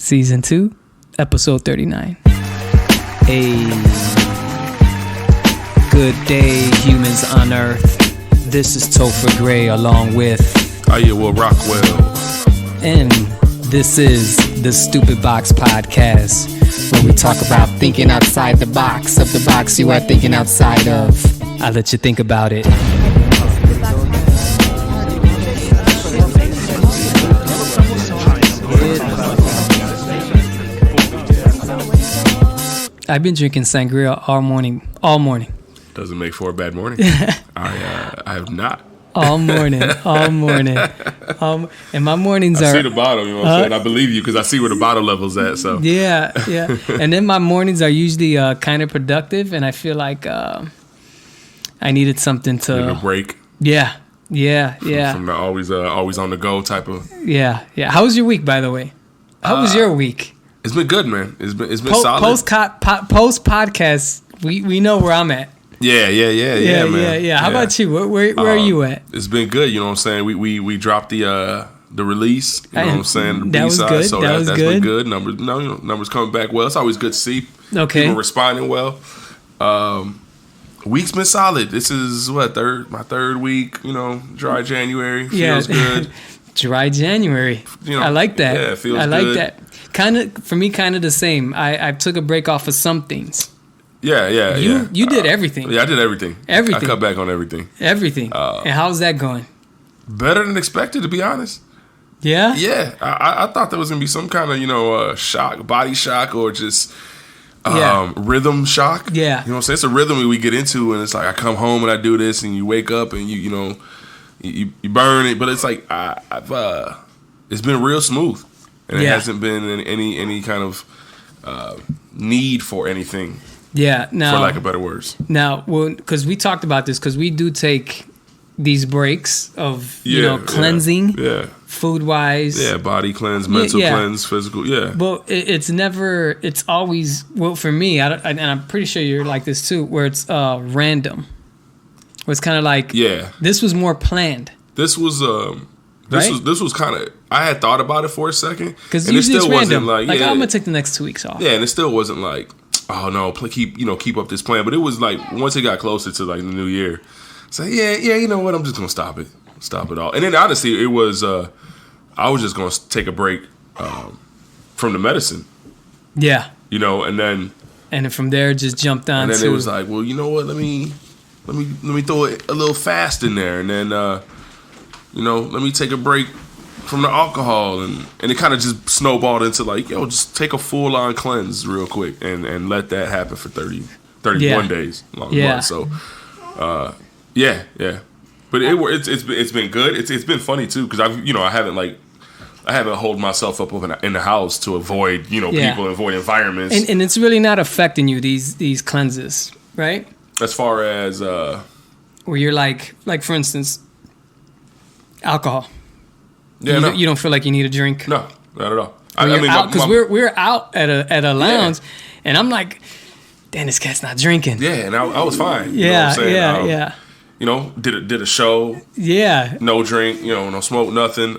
Season 2, Episode 39. Hey, good day, humans on Earth. This is Topher Gray along with Iowa Rockwell. And this is the Stupid Box Podcast, where we talk about thinking outside the box of the box you are thinking outside of. I'll let you think about it. I've been drinking sangria all morning. Doesn't make for a bad morning. I have not. All morning. And my mornings I are... see the bottle, you know what I'm saying? I believe you because I see where the bottle level's at. So Yeah. And then my mornings are usually kind of productive, and I feel like I needed something to... Need a break. Yeah. From the always on the go type of... Yeah. How was your week, by the way? How was your week? It's been good, man. It's been solid. Post podcast, we know where I'm at. Yeah, man. Yeah. How about you? Where are you at? It's been good, you know what I'm saying? We dropped the release, you know what I'm saying? The that was B-side, good. so that's been good. Numbers coming back well. It's always good to see. Okay. People responding well. Week's been solid. This is my third week, dry January. Feels good. Dry January. I like that. Yeah, it feels I like good. that. For me, kind of the same. I took a break off of some things. Yeah. You did everything. Yeah, I did everything. Everything. I cut back on everything. Everything. And how's that going? Better than expected, to be honest. Yeah? Yeah. I thought there was going to be some kind of, shock, body shock, or just rhythm shock. Yeah. You know what I'm saying? It's a rhythm we get into, and it's like I come home and I do this, and you wake up and you burn it. But it's like it's been real smooth. And it hasn't been any kind of need for anything. Yeah. Now, for lack of better words. Now, because we talked about this, because we do take these breaks of cleansing, food wise, body cleanse, mental cleanse, physical, But it's always for me, and I'm pretty sure you're like this too, where it's random. Where it's kind of like this was more planned. This was This was kind of... I had thought about it for a second. Because usually it's random. Like I'm going to take the next 2 weeks off. Yeah, and it still wasn't like, oh, no, keep up this plan. But it was like, once it got closer to like the new year, it's like, you know what? I'm just going to stop it. Stop it all. And then honestly, it was... I was just going to take a break from the medicine. Yeah. And then... And then from there, just jumped on and then it was like, well, you know what? Let me throw a little fast in there. And then... let me take a break from the alcohol, and it kind of just snowballed into like, just take a full-on cleanse real quick and let that happen for 31 days long month. So, yeah. But it's been good. It's been funny too because I haven't hold myself up in the house to avoid people, avoid environments, and it's really not affecting you these cleanses, right? As far as where you're like for instance. Alcohol. Yeah, you don't feel like you need a drink. No, not at all. Because we're out at a lounge, and I'm like, damn, this cat's not drinking. Yeah, and I was fine. Yeah. Did a show. Yeah. No drink. No smoke. Nothing.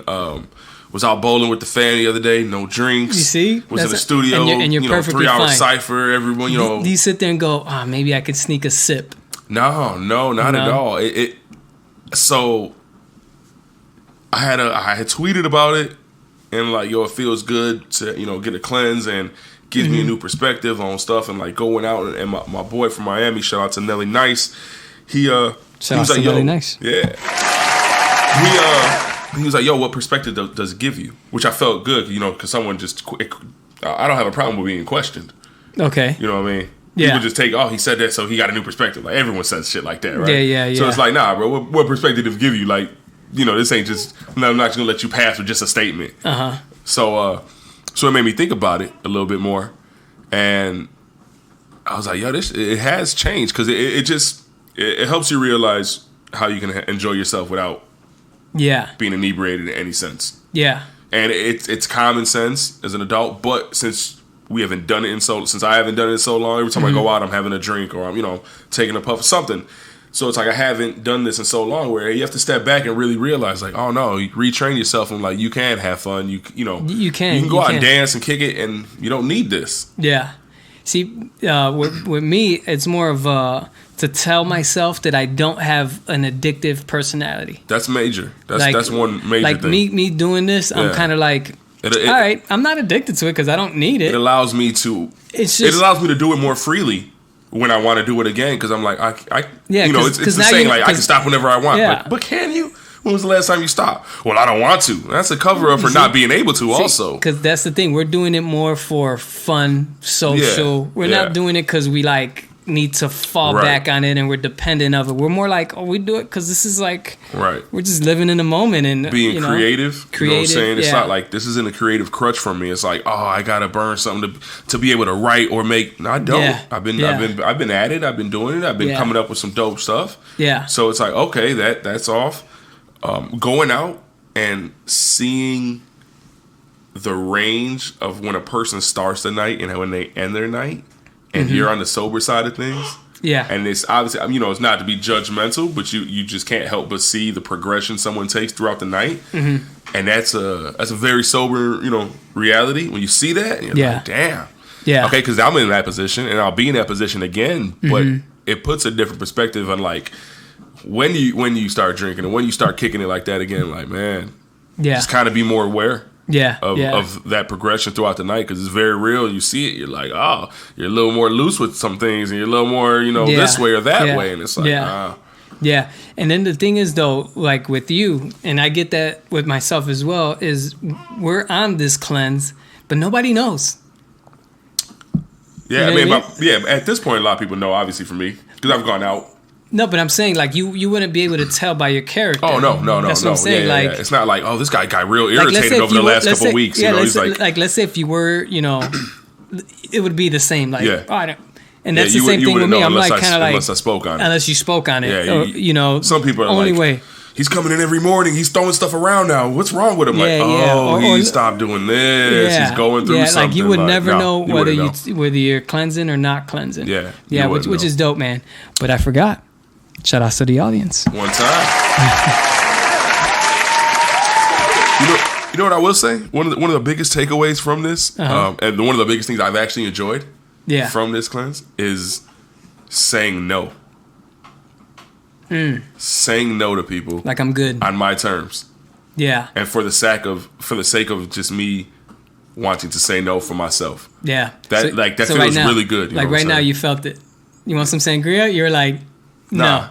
Was out bowling with the fan the other day. No drinks. You see, was in the studio. And you're perfectly 3-hour fine. cipher. Everyone. Do you sit there and go, maybe I could sneak a sip? No, not at all. So. I had tweeted about it, and like, it feels good to get a cleanse and gives me a new perspective on stuff, and like going out, and my boy from Miami, shout out to Nelly Nice, he was like, Nelly Nice. Yeah, he was like, yo, what perspective does it give you? Which I felt good, because someone just I don't have a problem with being questioned. Okay, you know what I mean. Yeah. People just take, he said that, so he got a new perspective. Like, everyone says shit like that, right? Yeah. So it's like, nah, bro, what perspective does it give you? Like, this ain't just... I'm not just going to let you pass with just a statement. Uh-huh. So it made me think about it a little bit more. And I was like, it has changed. Because it helps you realize how you can enjoy yourself without being inebriated in any sense. Yeah. And it's common sense as an adult. But since I haven't done it in so long, every time I go out, I'm having a drink or I'm, taking a puff of something. So it's like I haven't done this in so long where you have to step back and really realize like, oh no, you retrain yourself and like you can have fun. You can go out and dance and kick it and you don't need this. Yeah. See, with me, it's more of to tell myself that I don't have an addictive personality. That's major. That's one major like thing. Like me doing this, I'm kind of like, all right, I'm not addicted to it because I don't need it. It allows me to. It allows me to do it more freely when I want to do it again because I'm like, it's the saying like I can stop whenever I want. Yeah. But can you? When was the last time you stopped? Well, I don't want to. That's a cover up for not being able to. Also, because that's the thing. We're doing it more for fun, social. We're not doing it because we like need to fall back on it and we're dependent of it. We're more like, we do it because this is like, we're just living in the moment and being creative. You know what I'm saying? It's not like this isn't a creative crutch for me. It's like, I gotta burn something to be able to write or make. No, I don't. Yeah. I've been at it. I've been doing it. I've been coming up with some dope stuff. Yeah. So it's like, okay, that's off. Going out and seeing the range of when a person starts the night and when they end their night. And you're on the sober side of things. Yeah. And it's obviously, it's not to be judgmental, but you just can't help but see the progression someone takes throughout the night. Mm-hmm. And that's a very sober, reality. When you see that, you're like, damn. Yeah. Okay, because I'm in that position and I'll be in that position again. But it puts a different perspective on like when you start drinking and when you start kicking it like that again, like, man, just kind of be more aware. Of that progression throughout the night because it's very real. You see it, you're like, you're a little more loose with some things, and you're a little more, this way or that way, and it's like, Yeah, and then the thing is though, like with you, and I get that with myself as well, is we're on this cleanse, but nobody knows. Yeah, at this point, a lot of people know, obviously, for me, because I've gone out. No, but I'm saying like you wouldn't be able to tell by your character. Oh no. That's what I'm saying. Yeah. It's not like this guy got real irritated over the last couple of weeks. Let's say if you were, it would be the same. Like, and that's the same thing with me. I'm like kind of like unless I spoke on it. Unless you spoke on it. Yeah, some people are only like, way. He's coming in every morning. He's throwing stuff around now. What's wrong with him? He stopped doing this. He's going through something. Like you would never know whether you're cleansing or not cleansing. Yeah, which is dope, man. But I forgot. Shout out to the audience. One time. you know what I will say? One of the biggest takeaways from this, and one of the biggest things I've actually enjoyed from this cleanse is saying no. Saying no to people. Like I'm good. On my terms. Yeah. And for the sake of just me wanting to say no for myself. Yeah. That feels right now, really good. Like right now you felt it. You want some sangria? You're like, no.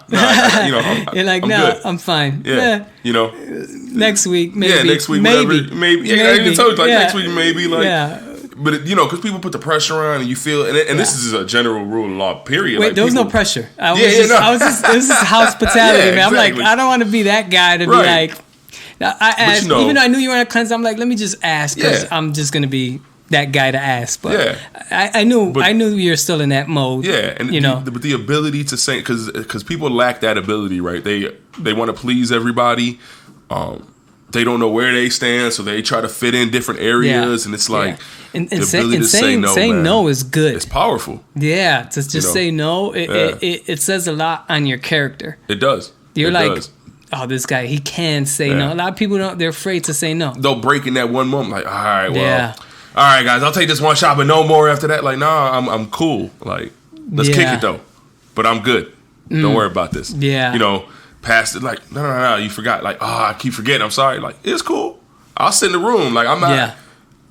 You're like, no, I'm fine. Yeah. Next week, maybe. Yeah, next week, maybe. I told you, next week, maybe. But, because people put the pressure on and you feel, and this is a general rule of law, period. Wait, there was no pressure. This is hospitality, man. I'm like, I don't want to be that guy to be like, I asked, even though I knew you were on a cleanse, I'm like, let me just ask because I'm just going to be that guy to ask, but I knew you're still in that mode. Yeah, and but the ability to say, because people lack that ability, right? They want to please everybody. They don't know where they stand, so they try to fit in different areas, and it's like saying no is good. It's powerful. Yeah, to just say no, it says a lot on your character. It does. You're this guy, he can say no. A lot of people they're afraid to say no. They'll break in that one moment, like, all right, well. All right, guys, I'll take this one shot, but no more after that. Like, nah, I'm cool. Like, let's kick it though. But I'm good. Don't worry about this. Yeah. Past it, like, no, you forgot. Like, I keep forgetting. I'm sorry. Like, it's cool. I'll sit in the room. Like, I'm not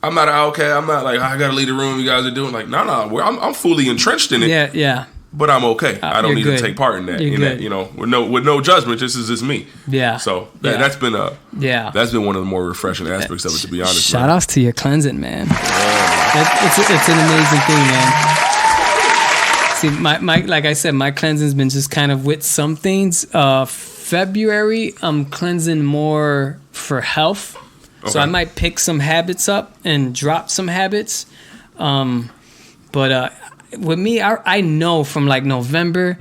okay. I'm not like, I gotta leave the room. You guys are doing like, no. I'm fully entrenched in it. Yeah. But I'm okay. I don't need to take part in that. With no judgment. This is just me. Yeah. So that's been one of the more refreshing aspects of it, to be honest. Shout outs to your cleansing, man. It's an amazing thing, man. See, my like I said, my cleansing's been just kind of with some things. February, I'm cleansing more for health. Okay. So I might pick some habits up and drop some habits. But with me, I know from like November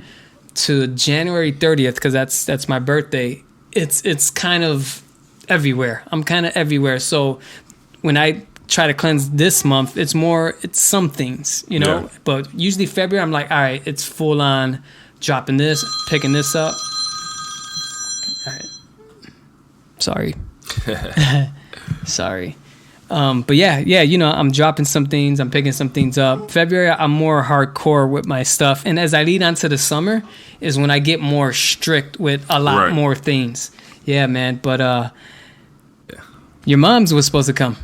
to January 30th, because that's my birthday, it's kind of everywhere. I'm kind of everywhere. So when I try to cleanse this month, it's some things, But usually February, I'm like, all right, it's full on dropping this, picking this up. All right. Sorry. Sorry. But yeah, you know, I'm dropping some things, I'm picking some things up. February, I'm more hardcore with my stuff. And as I lead onto the summer is when I get more strict with a lot more things. Yeah, man. But your mom's was supposed to come.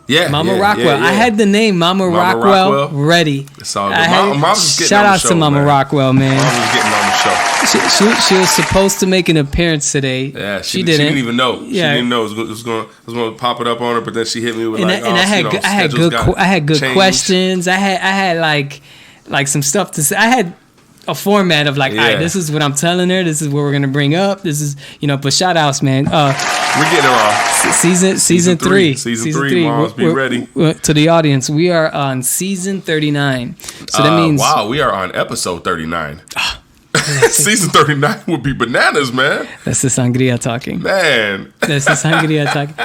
Yeah, Mama Rockwell. I had the name Mama Rockwell ready. It's all good. Mom's just getting shout on the out show, to Mama man. Rockwell, man. Mom's just getting on the show. She was supposed to make an appearance today. Yeah, she didn't even know. She didn't know it was going to pop it up on her, but then she hit me with I had good questions. I had like some stuff to say. I had a format of like, all right, this is what I'm telling her. This is what we're gonna bring up. This is, you know. But shout outs, man. We're getting her on season three. Season three. Moms, be ready. To the audience, we are on season 39. So that means we are on episode 39. Season 39 would be bananas, man. That's the sangria talking. Man. That's the sangria talking.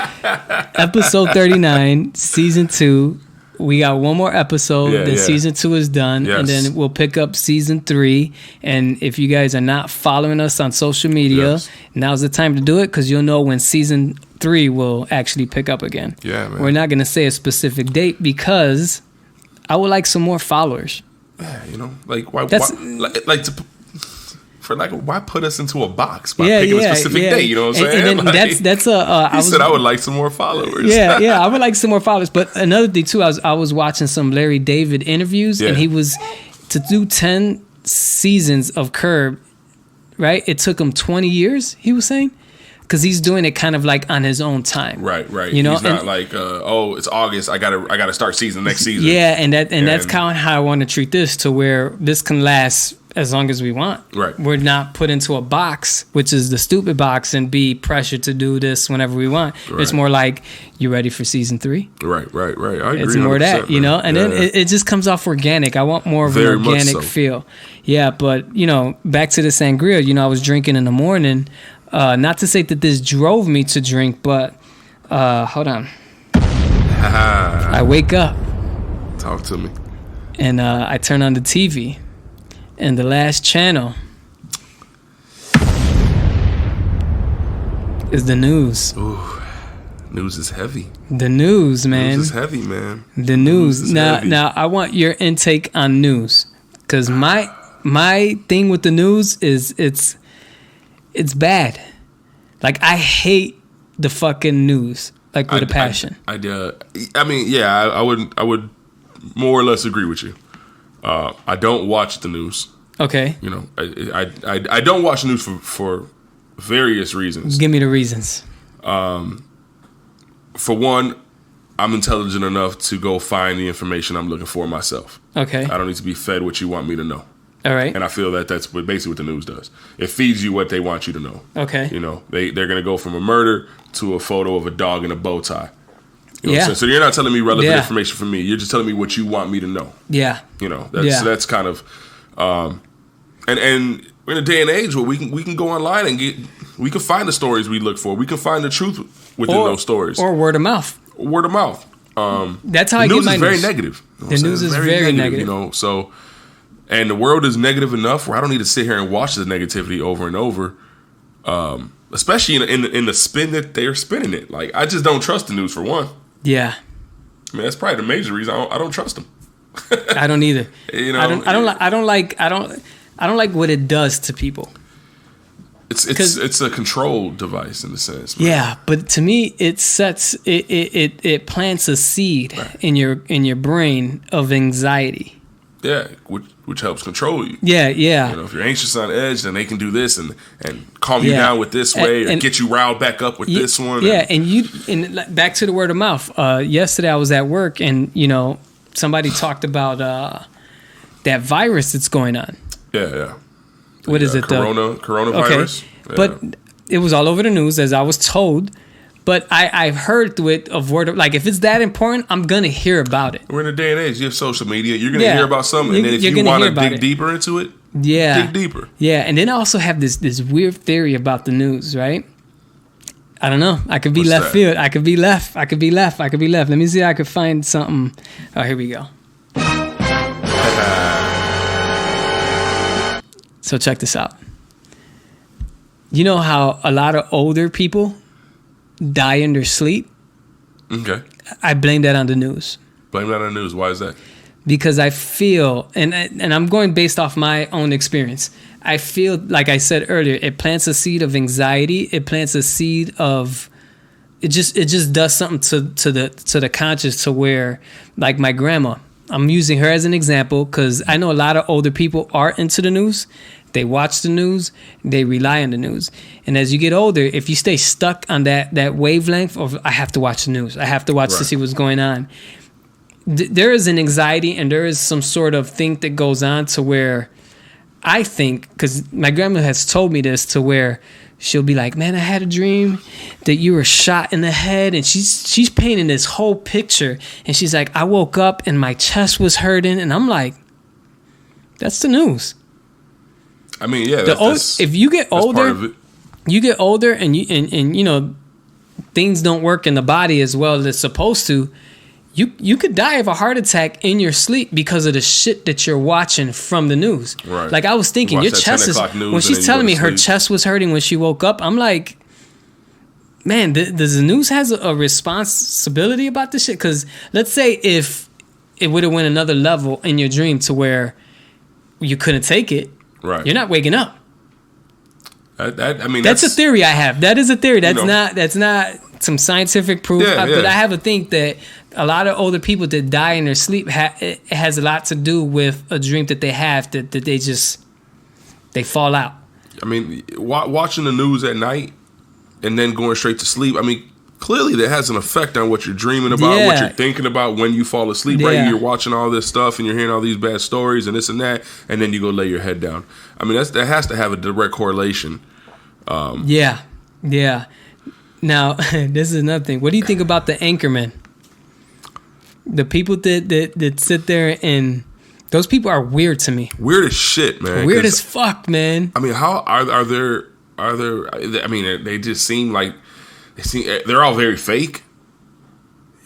Episode 39, season 2. We got one more episode, then season 2 is done, and then we'll pick up season 3. And if you guys are not following us on social media, now's the time to do it, because you'll know when season 3 will actually pick up again. Yeah, man. We're not going to say a specific date, because I would like some more followers. Yeah, you know, like why put us into a box by picking a specific date? You know what I'm saying? And then that's I would like some more followers. Yeah, I would like some more followers. But another thing too, I was watching some Larry David interviews, and he was to do 10 seasons of Curb. Right, it took him 20 years. He was saying. Because he's doing it kind of like on his own time, right. You know, he's not like, it's August. I gotta start next season. Yeah, and that's kind of how I want to treat this, to where this can last as long as we want. Right, we're not put into a box, which is the stupid box, and be pressured to do this whenever we want. Right. It's more like, you ready for season 3? Right. I agree. It's more that, you know, and then it just comes off organic. I want more of an organic feel. Yeah, but you know, back to the sangria. You know, I was drinking in the morning. Not to say that this drove me to drink, but hold on. I wake up. Talk to me. And I turn on the TV, and the last channel is the news. Ooh, news is heavy. The news, man. News is heavy, man. The news. Now, I want your intake on news, because my thing with the news is it's bad. Like, I hate the fucking news, like, with a passion. I mean, yeah, I would more or less agree with you. I don't watch the news. Okay. You know, I don't watch the news for various reasons. Give me the reasons. For one, I'm intelligent enough to go find the information I'm looking for myself. Okay. I don't need to be fed what you want me to know. All right. And I feel that's basically what the news does. It feeds you what they want you to know. Okay. You know, they're going to go from a murder to a photo of a dog in a bow tie. You know what I'm saying? So you're not telling me relevant information for me. You're just telling me what you want me to know. Yeah. You know, that's kind of, and we're in a day and age where we can go online and we can find the stories we look for. We can find the truth within those stories. Or word of mouth. Word of mouth. That's how I get my news. The news is very negative. You know the news is very negative. You know, so, and the world is negative enough where I don't need to sit here and watch the negativity over and over. Especially in the spin that they're spinning it. Like, I just don't trust the news, for one. Yeah. I mean, that's probably the major reason I don't trust them. I don't either. You know, I don't like what it does to people. It's a control device in a sense. Man. Yeah, but to me, it plants a seed in your brain of anxiety. Yeah, which helps control you. Yeah. You know, if you're anxious on edge, then they can do this and calm you down with this way, or get you riled back up with this one. Yeah, and back to the word of mouth. Yesterday I was at work, and you know, somebody talked about that virus that's going on. Yeah. What is it? Coronavirus. Okay, but it was all over the news, as I was told. But I've heard through it of word of, like, if it's that important, I'm gonna hear about it. We're in a day and age. You have social media. You're gonna hear about something, and then if you want to dig deeper into it, dig deeper. Yeah, and then I also have this weird theory about the news, right? I don't know. I could be left field. I could be left. Let me see if I could find something. Oh, here we go. So check this out. You know how a lot of older people die in their sleep? Okay. I blame that on the news. Blame that on the news. Why is that? Because I feel, and I'm going based off my own experience. I feel, like I said earlier, it plants a seed of anxiety. It plants a seed of, it just does something to the conscious, to where, like my grandma, I'm using her as an example because I know a lot of older people are into the news. They watch the news. They rely on the news. And as you get older, if you stay stuck on that wavelength of, I have to watch the news, I have to watch to see what's going on, there is an anxiety and there is some sort of thing that goes on to where I think, because my grandma has told me this, to where she'll be like, man, I had a dream that you were shot in the head. And she's painting this whole picture. And she's like, I woke up and my chest was hurting. And I'm like, that's the news. I mean, yeah. If you get older, and you know, things don't work in the body as well as it's supposed to. You could die of a heart attack in your sleep because of the shit that you're watching from the news. Right. Like I was thinking, your chest is, when she's telling me her chest was hurting when she woke up, I'm like, man, does the news has a responsibility about this shit? Because let's say if it would have went another level in your dream to where you couldn't take it, right? You're not waking up. I mean, that's a theory I have. That is a theory. That's not some scientific proof. But I have a think that a lot of older people that die in their sleep, it has a lot to do with a dream that they have that they fall out. I mean, watching the news at night and then going straight to sleep. I mean, clearly that has an effect on what you're dreaming about, what you're thinking about when you fall asleep. Right, you're watching all this stuff and you're hearing all these bad stories and this and that, and then you go lay your head down. I mean, that has to have a direct correlation. Yeah. Now, this is another thing. What do you think about the anchormen? The people that sit there, and those people are weird to me. Weird as shit, man. Weird as fuck, man. I mean, how are there? I mean, they just seem like they're all very fake.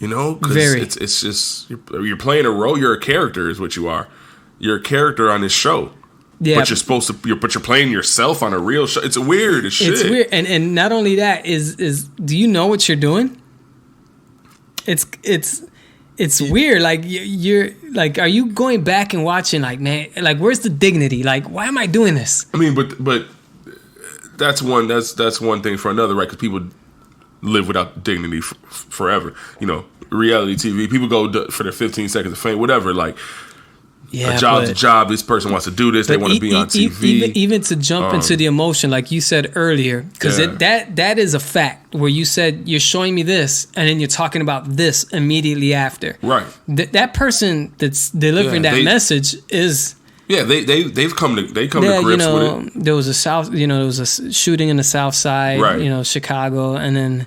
You know, because it's just you're playing a role. You're a character, is what you are. You're a character on this show. Yeah, but you're supposed to. But you're playing yourself on a real show. It's weird as shit. It's weird, and not only that is. Do you know what you're doing? It's weird. Like you're like, are you going back and watching? Like, man, like where's the dignity? Like, why am I doing this? I mean, but that's one thing for another, right? Because people live without dignity forever. You know, reality TV. People go for their 15 seconds of fame, whatever. Like. Yeah, a job's a job. This person wants to do this. They want to be on TV. Even to jump into the emotion, like you said earlier, because that is a fact. Where you said you're showing me this, and then you're talking about this immediately after. Right. That person that's delivering that message is. Yeah, they've come to grips with it. There was a shooting in the South Side, right. Chicago, and then.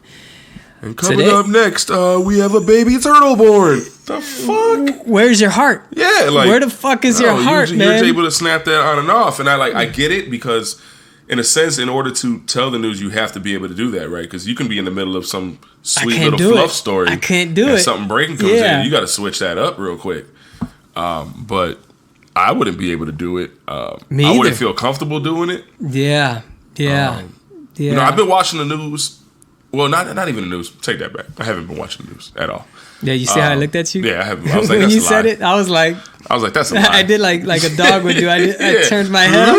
And coming up next, we have a baby turtle born. The fuck? Where's your heart? Yeah, like where the fuck is your heart, man? You're able to snap that on and off, and I get it because, in a sense, in order to tell the news, you have to be able to do that, right? Because you can be in the middle of some sweet little fluff story. I can't do it. Something breaking comes in, you got to switch that up real quick. But I wouldn't be able to do it. Me I wouldn't feel comfortable doing it. Yeah. You know, I've been watching the news. Well, not even the news. Take that back. I haven't been watching the news at all. Yeah, you see how I looked at you? Yeah, I haven't. I was like, when that's you a lie. said it, I was like, that's a lie. I did like a dog would do. I turned my head.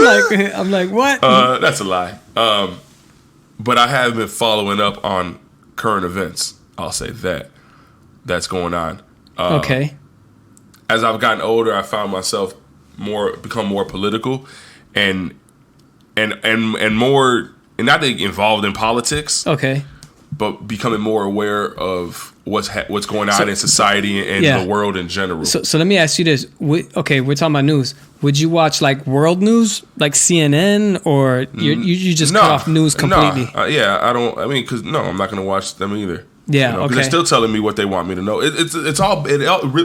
I'm like, what? That's a lie. But I have been following up on current events. I'll say that's going on. Okay. As I've gotten older, I found myself become more political, and more, and not involved in politics. Okay. But becoming more aware of what's going on in society and the world in general. So let me ask you this. Okay, we're talking about news. Would you watch like world news, like CNN, or you just cut off news completely? I don't. I mean, because I'm not going to watch them either. Yeah, okay. They're still telling me what they want me to know. It's all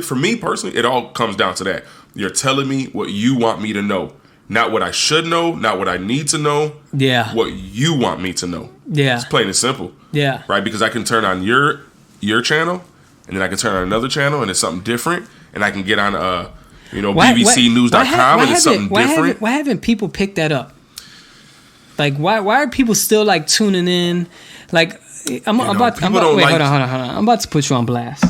for me personally. It all comes down to that. You're telling me what you want me to know. Not what I should know, not what I need to know. Yeah. What you want me to know. Yeah. It's plain and simple. Yeah. Right? Because I can turn on your channel, and then I can turn on another channel, and it's something different, and I can get on BBCnews.com, and it's something different. Why haven't people picked that up? Like, why are people still like tuning in? Like, hold on. I'm about to put you on blast.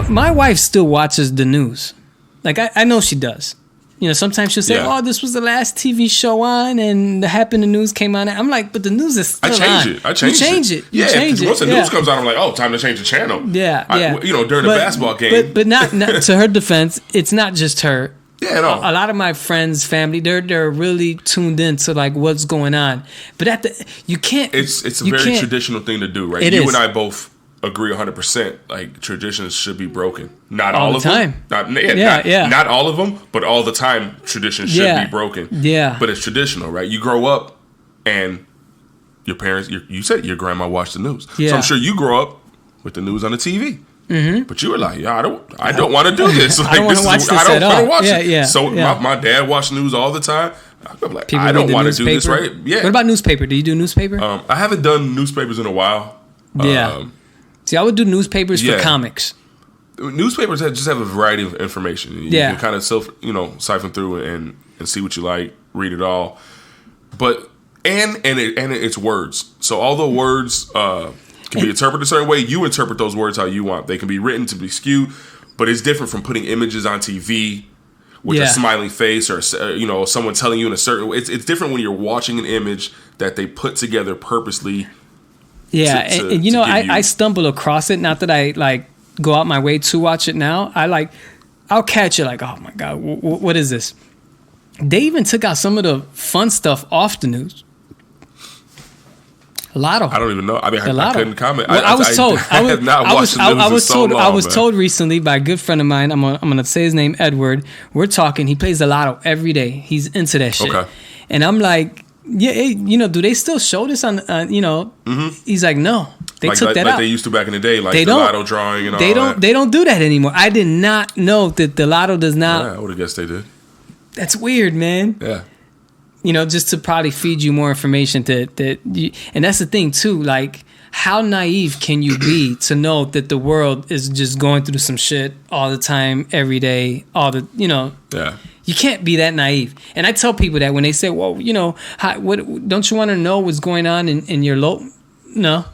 My wife still watches the news. Like, I know she does. Sometimes she'll say, "Oh, this was the last TV show on, and the happening news came on." I'm like, "But the news is still on." I change it. Yeah, because once the news comes on, I'm like, "Oh, time to change the channel." Yeah. During the basketball game. But not to her defense, it's not just her. Yeah, no. A lot of my friends' family, they're really tuned in to like what's going on. But you can't. It's a very traditional thing to do, right? It you is. and I both agree 100%. Like, traditions should be broken. Not all of the time. them. Yeah. Not all of them, but all the time. Traditions should be broken. Yeah. But it's traditional, right? You grow up, and your parents. You said your grandma watched the news. Yeah. So I'm sure you grow up with the news on the TV. Mm-hmm. But you were like, I don't want to do this. Like, I don't want to watch this at all. I don't want to watch it. Yeah. So my dad watched the news all the time. I'm like, People I don't want to do this, right? Yeah. What about newspaper? Do you do newspaper? I haven't done newspapers in a while. Yeah. See, I would do newspapers for comics. Newspapers just have a variety of information. You can kind of siphon through and see what you like, read it all. But it's words. So although words can be interpreted a certain way, you interpret those words how you want. They can be written to be skewed, but it's different from putting images on TV with a smiling face or someone telling you in a certain way. It's different when you're watching an image that they put together purposely. Yeah, and I stumble across it. Not that I like go out my way to watch it now. I'll catch it like, oh my God, what is this? They even took out some of the fun stuff off the news. Lotto. I don't even know. I mean, I couldn't comment. Well, I was told. I have not watched the news in so long. I was told recently by a good friend of mine. I'm gonna say his name, Edward. We're talking. He plays the Lotto every day. He's into that shit. Okay. And I'm like, yeah, do they still show this on? Mm-hmm. He's like, no, they took that out. Like they used to back in the day, like the Lotto drawing and all that. They don't do that anymore. I did not know that the Lotto does not. Yeah, I would have guessed they did. That's weird, man. Yeah. Just to probably feed you more information and that's the thing too. Like, how naive can you be to know that the world is just going through some shit all the time, every day, Yeah. You can't be that naive. And I tell people that when they say, well, what don't you want to know what's going on in your No.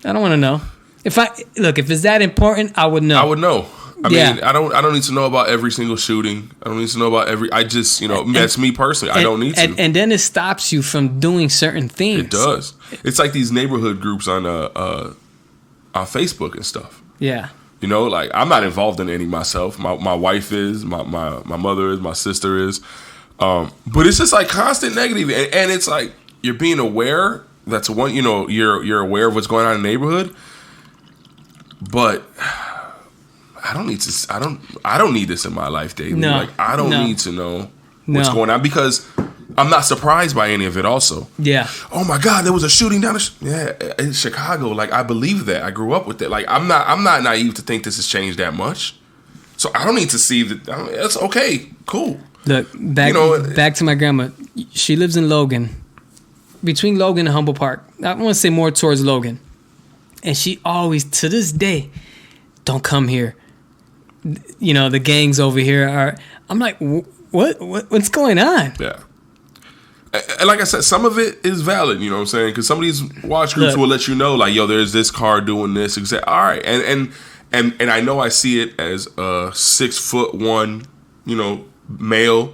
I don't want to know. If it's that important, I would know. I would know. I mean, I don't need to know about every single shooting. I don't need to know about I just, that's me personally. I don't need to. And then it stops you from doing certain things. It does. It's like these neighborhood groups on Facebook and stuff. Yeah. Like, I'm not involved in any myself. My wife is, my mother is, my sister is. But it's just like constant negative. And it's like you're being aware. That's one, you're aware of what's going on in the neighborhood. But I don't need this in my life daily. No, like, I don't need to know what's going on, because I'm not surprised by any of it also. Yeah. Oh my God, there was a shooting down in Chicago. Like, I believe that. I grew up with it. Like, I'm not naive to think this has changed that much. So I don't need to see that. It's okay. Cool. Look, back to my grandma. She lives in Logan. Between Logan and Humboldt Park. I want to say more towards Logan. And she always, to this day, don't come here. The gangs over here are. I'm like, what's going on? Yeah. And like I said, some of it is valid, you know what I'm saying? Because some of these watch groups will let you know, like, yo, there's this car doing this. All right. And I know I see it as a 6'1", male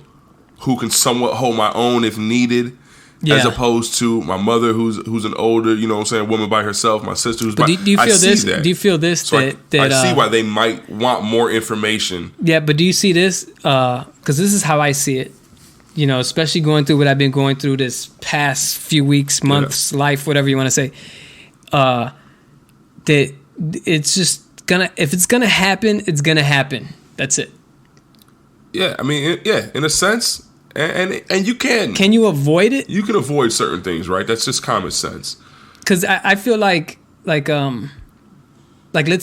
who can somewhat hold my own if needed. Yeah. As opposed to my mother, who's an older, woman by herself. My sister, who's. Do you feel this? Do you feel this? So I see why they might want more information. Yeah, but do you see this? Because this is how I see it. Especially going through what I've been going through this past few weeks, months, life, whatever you want to say. That it's just if it's gonna happen, it's gonna happen. That's it. Yeah, I mean, in a sense. And you can. Can you avoid it? You can avoid certain things, right? That's just common sense. Because I feel like let's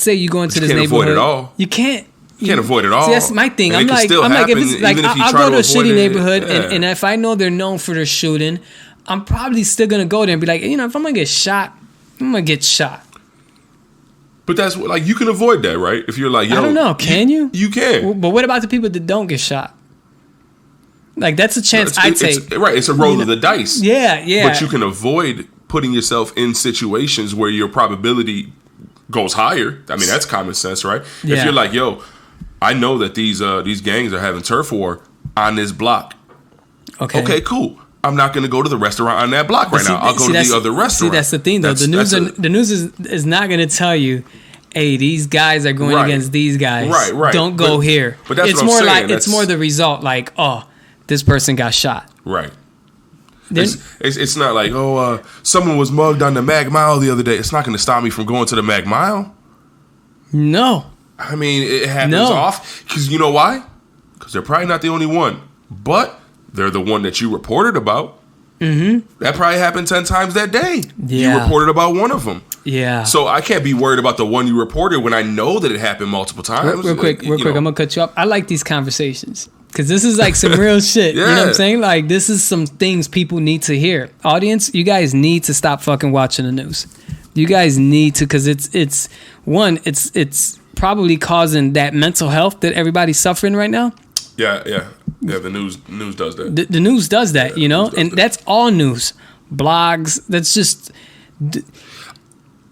say you go into this neighborhood. You can't avoid it all. You can't. You can't avoid it all. See, that's my thing. I'm like, if it's like, I'll go to a shitty neighborhood, and if I know they're known for their shooting, I'm probably still gonna go there and be like, if I'm gonna get shot, I'm gonna get shot. But that's like you can avoid that, right? If you're like, yo, I don't know, can you? You can. But what about the people that don't get shot? Like that's a chance I take. Right, it's a roll of the dice. Yeah. But you can avoid putting yourself in situations where your probability goes higher. I mean, that's common sense, right? Yeah. If you're like, yo, I know that these gangs are having turf war on this block. Okay, cool. I'm not going to go to the restaurant on that block right now. I'll go to the other restaurant. See, that's the thing, though. The news is not going to tell you, hey, these guys are going against these guys. Right. Don't go here. But that's it's what I'm more saying. Like it's more the result. Like, oh, this person got shot. Right. It's not like, someone was mugged on the Mag Mile the other day. It's not going to stop me from going to the Mag Mile. No. I mean, it happens off. Because you know why? Because they're probably not the only one. But they're the one that you reported about. Mm-hmm. That probably happened 10 times that day. Yeah. You reported about one of them. Yeah. So I can't be worried about the one you reported when I know that it happened multiple times. Real quick, I'm going to cut you up. I like these conversations. Because this is like some real shit. Yeah. You know what I'm saying? Like, this is some things people need to hear. Audience, you guys need to stop fucking watching the news. You guys need to, because it's probably causing that mental health that everybody's suffering right now. Yeah. The news does that. The news does that, you know, and that's all news, blogs. That's just.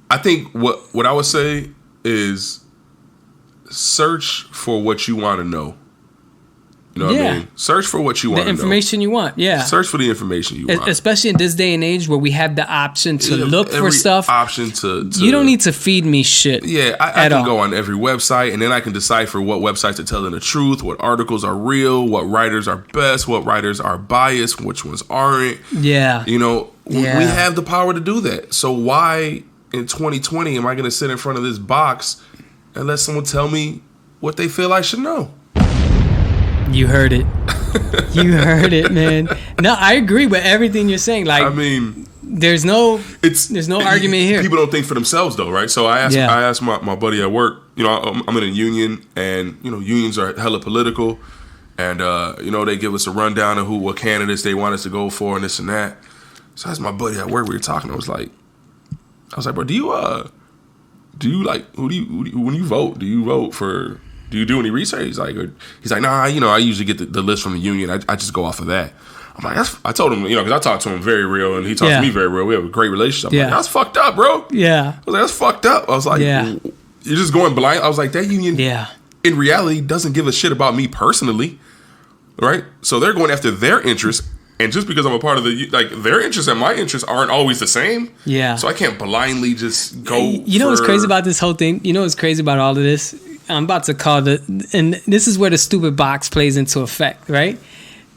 I think what I would say is search for what you want to know. You know what I mean? Search for what you want to know. The information you want, yeah. Search for the information you want. Especially in this day and age where we have the option to look for stuff. Option to you don't need to feed me shit. Yeah, I can go on every website, and then I can decipher what websites are telling the truth, what articles are real, what writers are best, what writers are biased, which ones aren't. Yeah. You know, we have the power to do that. So why in 2020 am I going to sit in front of this box and let someone tell me what they feel I should know? You heard it. You heard it, man. No, I agree with everything you're saying. Like, I mean, there's no argument here. People don't think for themselves, though, right? So I asked my buddy at work. You know, I'm in a union, and you know, unions are hella political, and you know, they give us a rundown of what candidates they want us to go for, and this and that. So I asked my buddy at work. We were talking. I was like, bro, do you like when you vote? Do you vote for? Do you do any research? He's like, nah, you know, I usually get the list from the union. I just go off of that. I'm like, I told him, you know, because I talked to him very real, and he talked to me very real. We have a great relationship. I'm like, that's fucked up, bro. Yeah. I was like, that's fucked up. I was like, you're just going blind. I was like, that union, in reality, doesn't give a shit about me personally, right? So they're going after their interests, and just because I'm a part of their interests and my interests aren't always the same. Yeah. So I can't blindly just go. You know what's crazy about this whole thing? You know what's crazy about all of this? I'm about to call and this is where the stupid box plays into effect, right?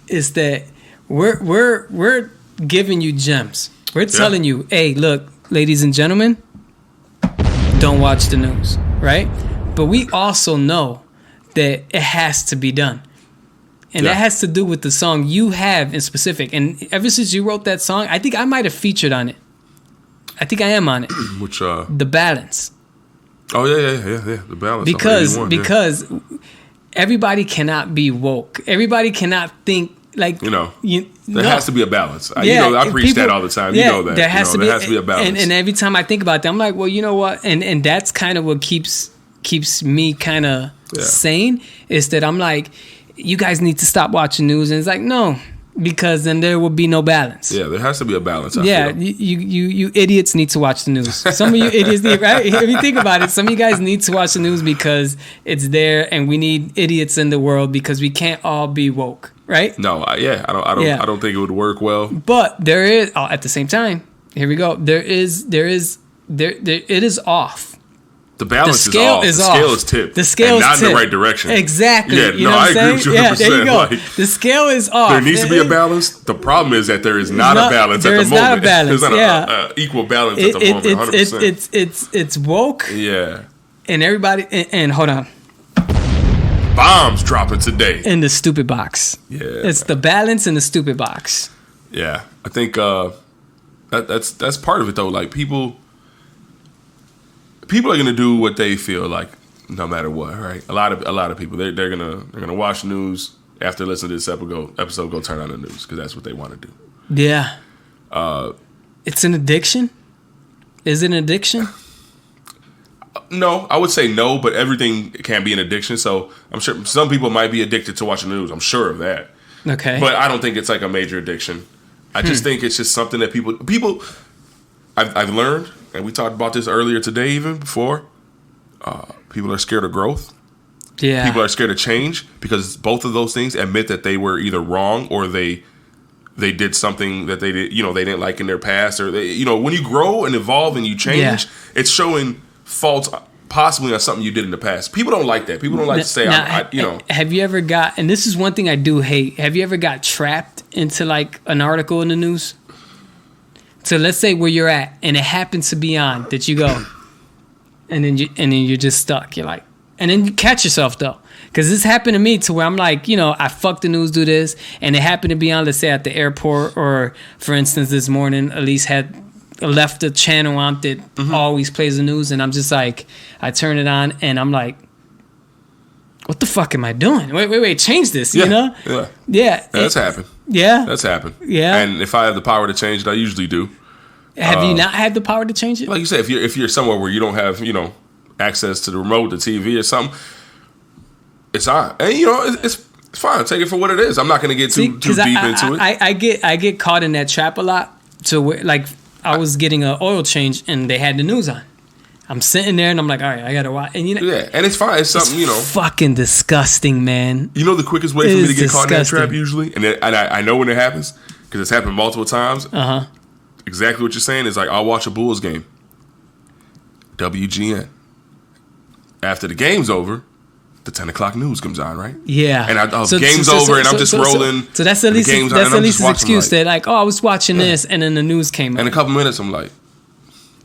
Is that we're giving you gems. We're telling you, hey, look, ladies and gentlemen, don't watch the news, right? But we also know that it has to be done. And that has to do with the song you have in specific. And ever since you wrote that song, I think I might have featured on it. I think I am on it. Which The Balance. Oh yeah, the balance. Because everybody cannot be woke. Everybody cannot think like there has to be a balance. I preach that all the time. You know that there has to be a balance. And every time I think about that, I'm like, well, you know what? And that's kind of what keeps me kind of sane. Is that I'm like, you guys need to stop watching news, and it's like, no. Because then there will be no balance. Yeah, there has to be a balance. I feel. You idiots need to watch the news. Some of you idiots need, right? If you think about it, some of you guys need to watch the news because it's there, and we need idiots in the world because we can't all be woke, right? No, I don't think it would work well. But there is at the same time. Here we go. It is off. The balance is off. The scale is tipped. The scale is not in the right direction. Exactly. Yeah, you know what I'm I agree with you 100%. Yeah, there you go. Like, the scale is off. There needs to be a balance. The problem is that there is not a balance at the moment. Not a balance. There's not an equal balance at the moment. 100%. It's woke. Yeah. And everybody. And hold on. Bombs dropping today in the stupid box. Yeah. It's the balance in the stupid box. Yeah, I think that's part of it though. Like people are gonna do what they feel like, no matter what, right? A lot of people they're gonna watch news after listening to this episode. Go turn on the news because that's what they want to do. Yeah. It's an addiction. Is it an addiction? No, I would say no, but everything can be an addiction. So I'm sure some people might be addicted to watching the news. I'm sure of that. Okay. But I don't think it's like a major addiction. I just think it's just something that people. I've learned, and we talked about this earlier today, even before. People are scared of growth. Yeah. People are scared of change because both of those things admit that they were either wrong or they did something that they did, they didn't like in their past, or when you grow and evolve and you change, it's showing faults possibly on something you did in the past. People don't like that. People don't like to say, Have you ever got, and this is one thing I do hate, have you ever got trapped into like an article in the news? So let's say where you're at and it happens to be on that you go and then you're just stuck. You're like, and then you catch yourself though. Because this happened to me to where I'm like, I fuck the news, do this, and it happened to be on, let's say, at the airport, or, for instance, this morning, Elise had left the channel on that always plays the news, and I'm just like, I turn it on, and I'm like, what the fuck am I doing? Wait, change this, Yeah. Yeah. That's happened. Yeah. That's happened. Yeah. And if I have the power to change it, I usually do. Have you not had the power to change it? Like you said, if you're somewhere where you don't have, access to the remote, the TV or something, it's on, and it's fine. Take it for what it is. I'm not going to get too deep into it. I get caught in that trap a lot. To where, like, I was getting an oil change and they had the news on. I'm sitting there and I'm like, all right, I got to watch. And and it's fine. It's something fucking disgusting, man. The quickest way for me to get caught in that trap usually, and I know when it happens because it's happened multiple times. Exactly what you're saying is like I'll watch a Bulls game. WGN. After the game's over, the 10 o'clock news comes on, right? Yeah. And game's over, and I'm just rolling. So that's at least his excuse. That like, I was watching this, and then the news came out. In a couple minutes, I'm like,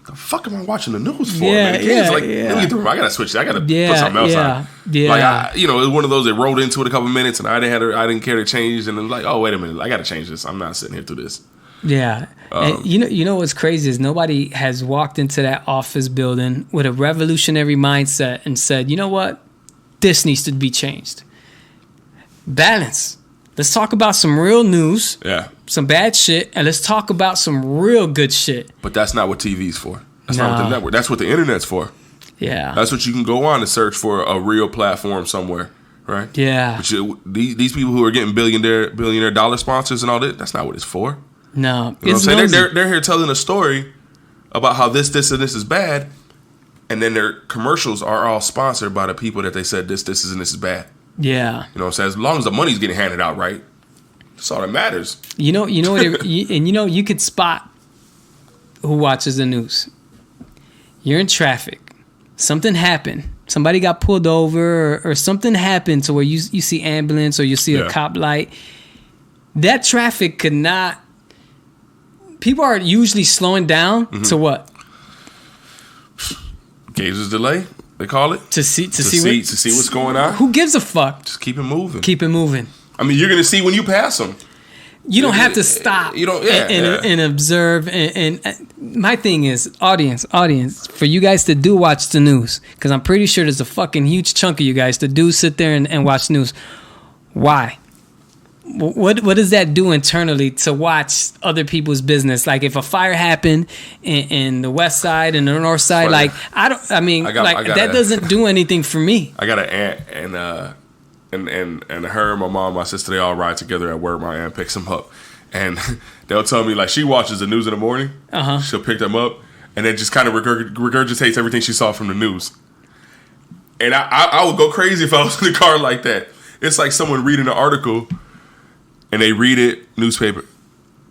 the fuck am I watching the news for? Yeah, man? The game's let me get the room. I gotta switch. I gotta put something else on. Yeah. Like it was one of those that rolled into it a couple minutes, and I didn't care to change, and it was like, oh wait a minute, I gotta change this. I'm not sitting here through this. Yeah. And you know what's crazy is nobody has walked into that office building with a revolutionary mindset and said, you know what? This needs to be changed. Balance. Let's talk about some real news. Yeah. Some bad shit, and let's talk about some real good shit. But that's not what TV's for. That's not what the network. That's what the internet's for. Yeah. That's what you can go on to search for a real platform somewhere, right? Yeah. But these people who are getting billionaire dollar sponsors and all that, that's not what it's for. No. You know what I'm saying? They're here telling a story about how this, and this is bad, and then their commercials are all sponsored by the people that they said this is, and this is bad. Yeah. You know what I'm saying? As long as the money's getting handed out right, that's all that matters. You know what? You could spot who watches the news. You're in traffic. Something happened. Somebody got pulled over, or something happened to where you see ambulance, or you see a cop light. That traffic could not. People are usually slowing down to what? Gauges delay, they call it. To see what's going on. Who gives a fuck? Just keep it moving. Keep it moving. I mean, you're gonna see when you pass them. You don't have to stop. You don't. And observe. And my thing is, audience, for you guys to do watch the news, because I'm pretty sure there's a fucking huge chunk of you guys that do sit there and watch news. Why? What does that do internally to watch other people's business? Like if a fire happened in the west side and the north side, like that doesn't do anything for me. I got an aunt and her, my mom, my sister, they all ride together at work. My aunt picks them up, and they'll tell me like she watches the news in the morning. She'll pick them up and then just kind of regurgitates everything she saw from the news. And I would go crazy if I was in the car like that. It's like someone reading an article. And they read it, newspaper.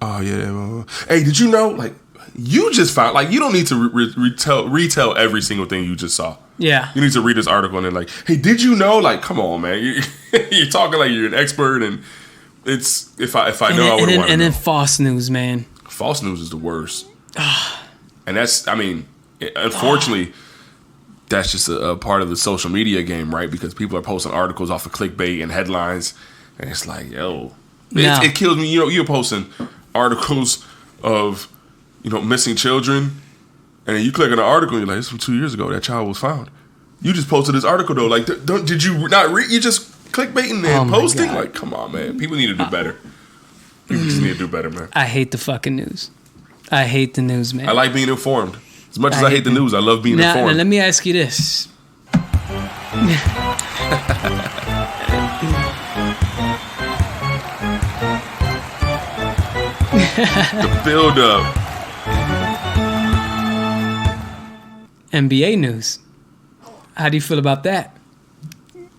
Oh, yeah. Hey, did you know? Like, you just found, like, you don't need to retell every single thing you just saw. Yeah. You need to read this article and then, like, hey, did you know? Like, come on, man. You're talking like you're an expert. And it's, if I know, I would want to know. And then false news, man. False news is the worst. And that's, I mean, unfortunately, that's just a part of the social media game, right? Because people are posting articles off of clickbait and headlines. And it's like, yo. It kills me. You're posting articles of, missing children, and then you click on an article and you're like, "This from 2 years ago. That child was found." You just posted this article though. Like, did you not read? You just clickbaiting and posting. Like, come on, man. People need to do better. People just need to do better, man. I hate the fucking news. I hate the news, man. I like being informed. As much as I hate the news, I love being now, informed. Now, let me ask you this. The build-up. NBA news. How do you feel about that?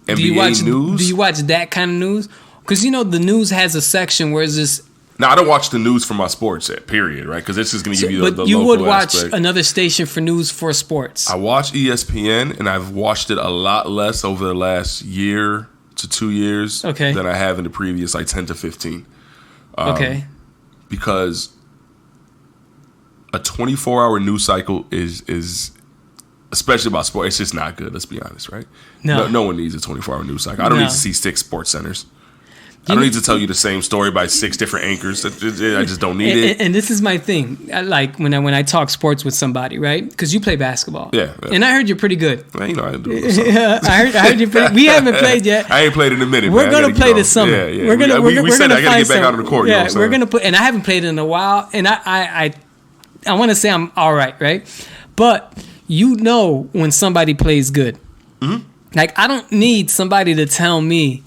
NBA news? Do you watch that kind of news? Because, you know, the news has a section where it's just... Now, I don't watch the news for my sports, period, right? Because this is going to give you the But you local would watch aspect. another station for news for sports. I watch ESPN, and I've watched it a lot less over the last year to 2 years than I have in the previous, 10 to 15. Okay. Because a 24-hour news cycle is especially about sports, it's just not good. Let's be honest, right? No one needs a 24-hour news cycle. I don't need to see 6 sports centers. I don't need to tell you the same story by 6 different anchors. I just don't need it. And this is my thing. I like when I talk sports with somebody, right? Because you play basketball. Yeah. And I heard you're pretty good. Well, you know, I do. I heard you're pretty. We haven't played yet. I ain't played in a minute. We're gonna play this summer. Yeah. We're gonna. We said I gotta get back some, out on the court. Yeah, you know we're gonna play. And I haven't played in a while. And I want to say I'm all right, But you know when somebody plays good. Mm-hmm. Like I don't need somebody to tell me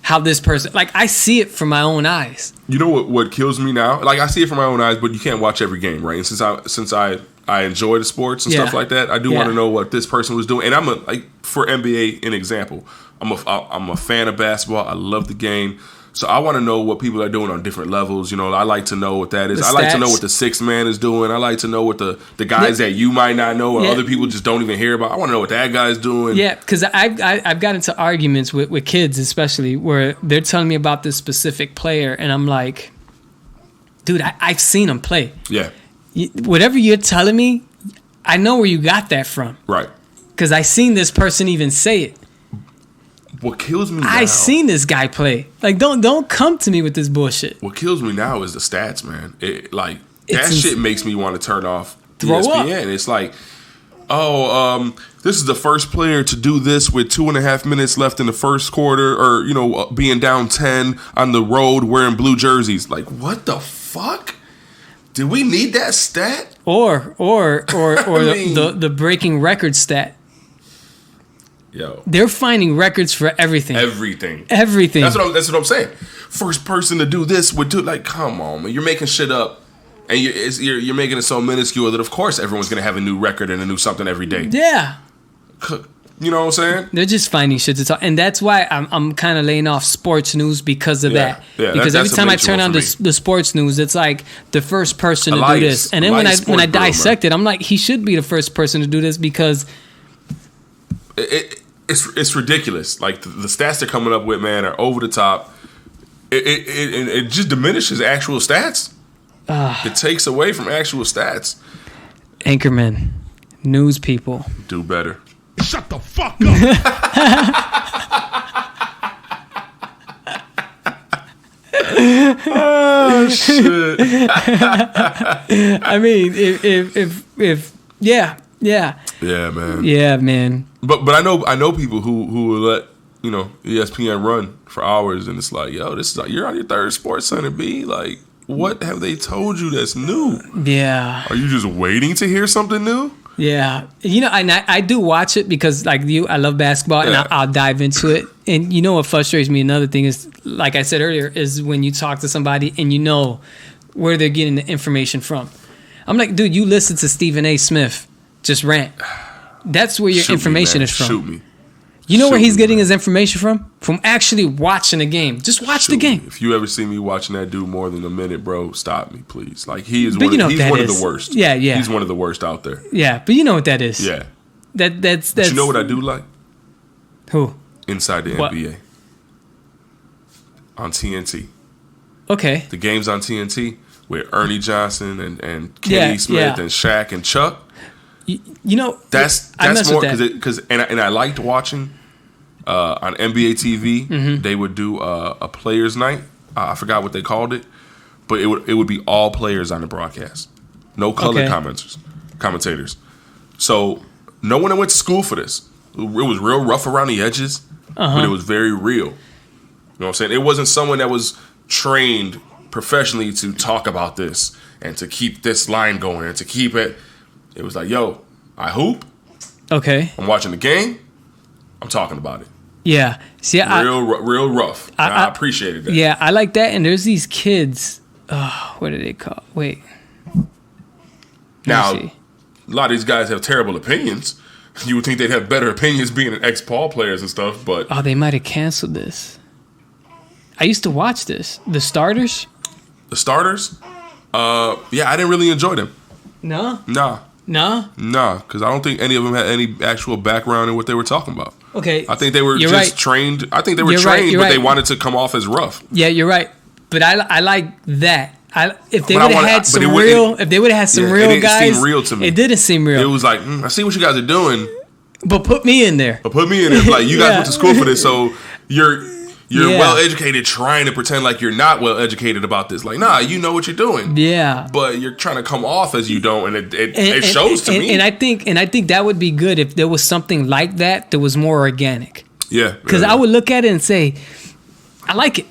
how this person, I see it from my own eyes. You know what kills me now? I see it from my own eyes, but you can't watch every game, right? And since I enjoy the sports and stuff like that, I do want to know what this person was doing. And I'm for NBA, an example, I'm a fan of basketball. I love the game. So I want to know what people are doing on different levels. You know, I like to know what that is. I like to know what the sixth man is doing. I like to know what the guys that you might not know or other people just don't even hear about. I want to know what that guy's doing. Yeah, because I've got into arguments with kids, especially, where they're telling me about this specific player, and I'm like, dude, I've seen him play. Yeah. Whatever you're telling me, I know where you got that from. Right. Because I seen this person even say it. What kills me now, I seen this guy play. Don't come to me with this bullshit. What kills me now is the stats, man. Shit makes me want to turn off throw ESPN. Up. It's like, this is the first player to do this with 2.5 minutes left in the first quarter, or being down 10 on the road wearing blue jerseys. Like, what the fuck? Did we need that stat? Or the breaking record stat. Yo. They're finding records for everything. Everything. That's what I'm saying. First person to do this would do. Come on, man. You're making shit up, and you're making it so minuscule that of course everyone's gonna have a new record and a new something every day. Yeah. You know what I'm saying? They're just finding shit to talk, and that's why I'm kind of laying off sports news because of that. Yeah. Because every time I turn on the sports news, it's like the first person to do this, and then when I dissect it, I'm like, he should be the first person to do this because it's ridiculous. The stats they're coming up with, man, are over the top. It just diminishes actual stats. It takes away from actual stats. Anchorman, news people, do better. Shut the fuck up. Oh shit. I mean, if yeah, man. Yeah, man. But I know people who will let ESPN run for hours, and it's like, yo, this is you're on your third Sports Center, B. Like, what have they told you that's new? Yeah. Are you just waiting to hear something new? Yeah. And I do watch it because, like you, I love basketball, and I'll dive into it. And you know what frustrates me? Another thing is, like I said earlier, is when you talk to somebody and you know where they're getting the information from. I'm like, dude, you listen to Stephen A. Smith just rant. That's where your information is from. Shoot me. You know where he's getting his information from? From actually watching a game. Just watch the game. If you ever see me watching that dude more than a minute, bro, stop me, please. Like, he's one of the worst. Yeah. He's one of the worst out there. Yeah, but you know what that is. Yeah. That's But you know what I do like? Who? Inside the NBA. On TNT. Okay. The games on TNT with Ernie Johnson and Kenny Smith and Shaq and Chuck. You know, that's more because I liked watching on NBA TV. Mm-hmm. They would do a players' night. I forgot what they called it, but it would be all players on the broadcast, no color commentators. So no one went to school for this. It was real rough around the edges, but it was very real. You know what I'm saying? It wasn't someone that was trained professionally to talk about this and to keep this line going and to keep it. It was like, yo, I hoop. Okay. I'm watching the game. I'm talking about it. Yeah. See, real rough. I appreciated that. Yeah, I like that. And there's these kids. What are they called? Wait. Now, a lot of these guys have terrible opinions. You would think they'd have better opinions being an ex-Paul players and stuff, but... Oh, they might have canceled this. I used to watch this. The Starters? The Starters? Yeah, I didn't really enjoy them. No? Nah. No? Nah, because I don't think any of them had any actual background in what they were talking about. Okay. I think they were trained. I think they were You're trained, right. They wanted to come off as rough. Yeah, you're right. But I like that. If they would have had some real, if they would have had some real guys, it didn't seem real to me. It didn't seem real. It was like, I see what you guys are doing, but put me in there. Like, you guys went to school for this, so you're well educated, trying to pretend like you're not well educated about this. Like, nah, you know what you're doing. Yeah, but you're trying to come off as you don't, and it shows to me. And I think that would be good if there was something like that was more organic. Yeah, because I would look at it and say, I like it.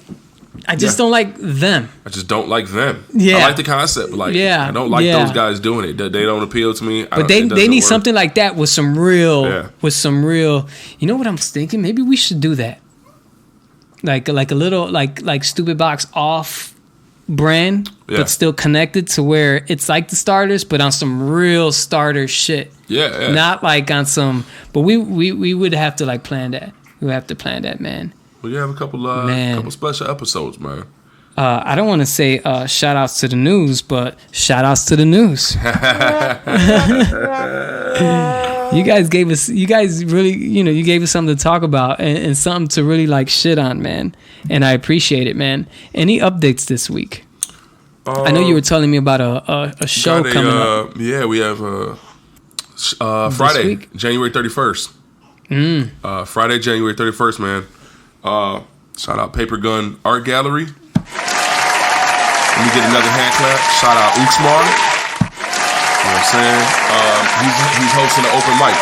I just don't like them. I just don't like them. Yeah. I like the concept, but I don't like those guys doing it. They don't appeal to me. But they need something like that with some real, you know what I'm thinking? Maybe we should do that. Like a little, like Stupid Box off brand, but still connected to where it's like the Starters, but on some real starter shit. Yeah. Not like on some, but we would have to like plan that. We would have to plan that, man. We have a couple special episodes, man. I don't want to say shout outs to the news, but shout outs to the news. You guys really, you gave us something to talk about and something to really like shit on, man. And I appreciate it, man. Any updates this week? I know you were telling me about a show coming up. Yeah, we have Friday, January 31st. Friday, January 31st, man. Shout out Paper Gun Art Gallery. Let me get another hand clap. Shout out Uxmar. You know what I'm saying? He's hosting an open mic.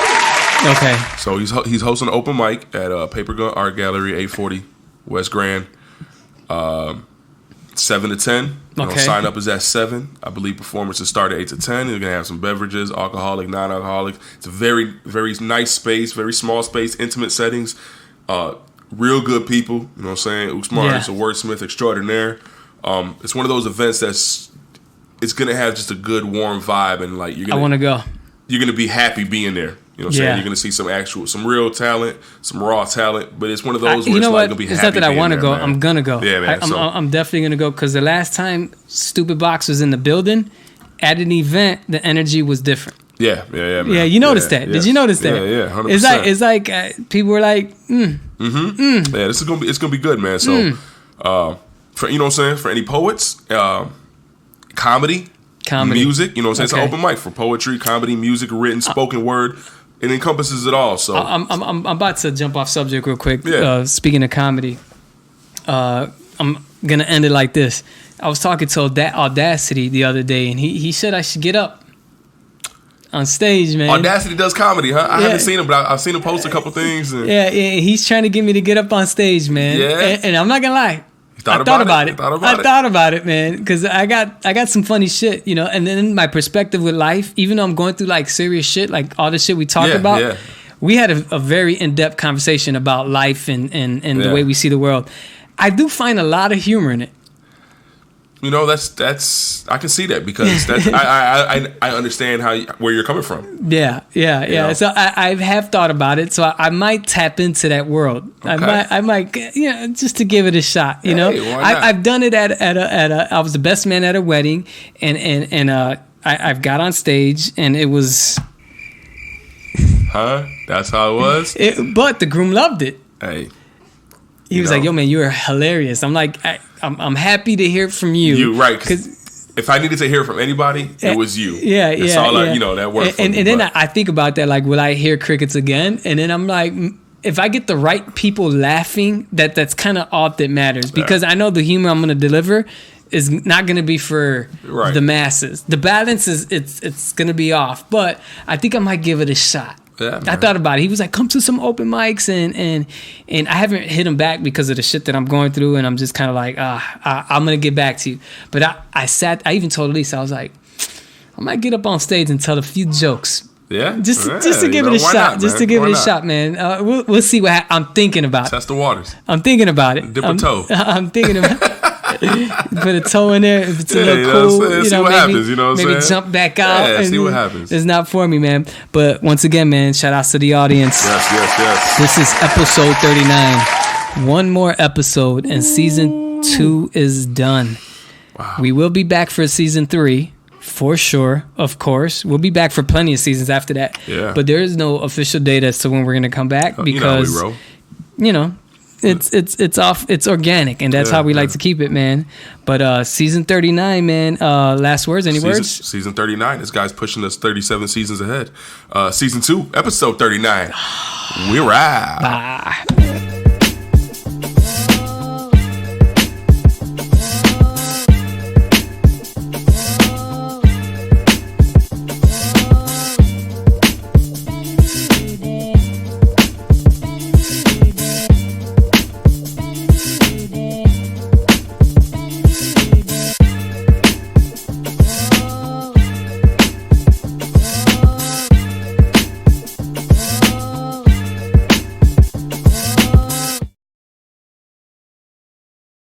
Okay. So he's hosting an open mic at Paper Gun Art Gallery, 840 West Grand. 7 to 10. Sign up is at 7. I believe performances start at 8 to 10. You're gonna have some beverages, alcoholic, non-alcoholic. It's a very, very nice space, very small space, intimate settings. Real good people, you know what I'm saying? Uxmar is a wordsmith extraordinaire. It's one of those events it's gonna have just a good warm vibe, and like I want to go. You're gonna be happy being there. You know what I'm saying? You're gonna see some real talent, some raw talent. But it's one of those where it's like gonna be happy. It's not that I want to go. Man. I'm gonna go. Yeah, man. I'm definitely gonna go because the last time Stupid Box was in the building at an event, the energy was different. Yeah, man. Yeah, you noticed that. Did you notice that? Yeah, 100%. It's like people were like, Yeah, it's gonna be good, man. So, for you know what I'm saying, for any poets, comedy, music, you know what I'm saying, it's an open mic for poetry, comedy, music, written, spoken word. It encompasses it all. So I'm about to jump off subject real quick. Yeah. Speaking of comedy, I'm gonna end it like this. I was talking to Audacity the other day, and he said I should get up on stage, man. Audacity does comedy, huh? I haven't seen him, but I've seen him post a couple things. And yeah, he's trying to get me to get up on stage, man. Yeah, and I'm not gonna lie. I thought about it, man, because I got some funny shit, and then my perspective with life, even though I'm going through like serious shit, like all the shit we talked about, we had a very in-depth conversation about life and the way we see the world. I do find a lot of humor in it. That's I can see that because I understand where you're coming from. Yeah. So I have thought about it. So I might tap into that world. Okay. I might, just to give it a shot. Why not? I've done it at a. I was the best man at a wedding, and I've got on stage, and it was. Huh? That's how it was. But the groom loved it. Hey. He was like, "Yo, man, you are hilarious." I'm like, I'm happy to hear from you. You right? Because if I needed to hear from anybody, it was you. Yeah, that's all that worked. And then I think about that, like, will I hear crickets again? And then I'm like, if I get the right people laughing, that's kind of all that matters because I know the humor I'm going to deliver is not going to be for the masses. The balance is it's going to be off, but I think I might give it a shot. Yeah, I thought about it. He was like, come to some open mics, and I haven't hit him back because of the shit that I'm going through, and I'm just kind of like, I'm going to get back to you. But I even told Elise, I was like, I might get up on stage and tell a few jokes. Yeah, just to give it a shot. Just to give it a shot, man. We'll see what I'm thinking about. Test the waters. I'm thinking about it. Dip a toe. I'm thinking about put a toe in there. If it's a little cool, see what happens. You know what I'm maybe saying? Jump back out. Yeah, and see what happens. It's not for me, man. But once again, man, shout outs to the audience. Yes. This is episode 39. One more episode, and season 2 is done. Wow. We will be back for season 3. For sure, of course. We'll be back for plenty of seasons after that. Yeah. But there is no official date as to when we're going to come back because, it's off. It's organic, and that's how we like to keep it, man. But season 39, man. Last words? Any words? Season 39. This guy's pushing us 37 seasons ahead. Season 2, episode 39. We're out. Bye.